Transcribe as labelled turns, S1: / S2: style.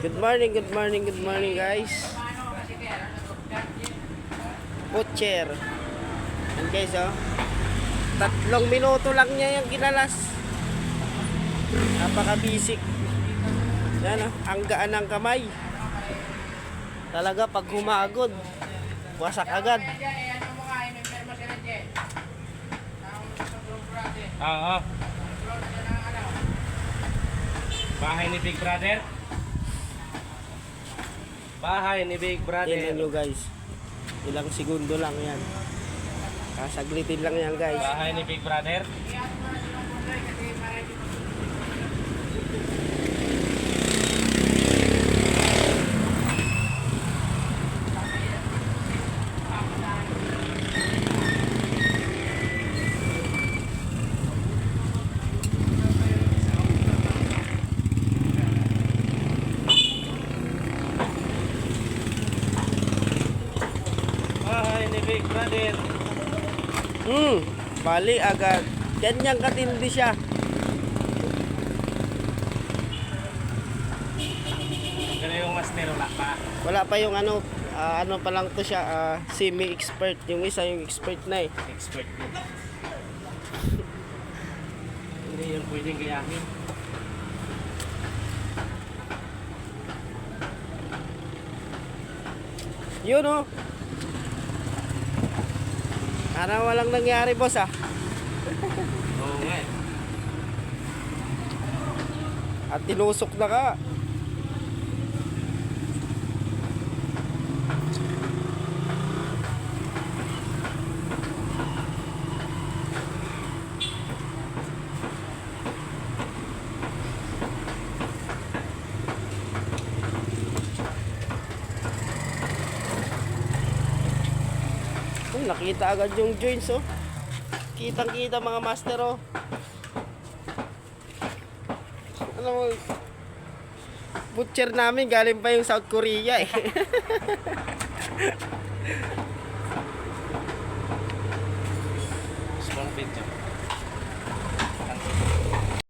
S1: Good morning, good morning, good morning guys. Butcher. Yan guys oh. 3 minuto lang niya yung kinalas. Napaka-basic. Yan oh, ang gaan ng kamay. Talaga pag humagod, wasak agad.
S2: Oo. Bahay ni Big Brother. Bahay ni Big Brother.
S1: Tingnan nyo guys. Ilang segundo lang yan. Kasaglitin lang yan guys.
S2: Bahay ni Big Brother. Bahay ni Big Brother.
S1: Bali agad. Ganyan katindi siya.
S2: Pero yung master wala pa.
S1: Wala pa yung ano pa lang to siya, semi-expert. Yung isa yung expert na eh.
S2: Expert ko. Hindi yung pwedeng gayahin.
S1: Yun oh. Parang walang nangyari boss ah.
S2: Oo nga eh.
S1: At tinusok na ka. Oh, nakita agad yung joints oh. Kitang-kita mga master oh. Ano mo, butcher namin galing pa yung South Korea eh.
S2: Small video.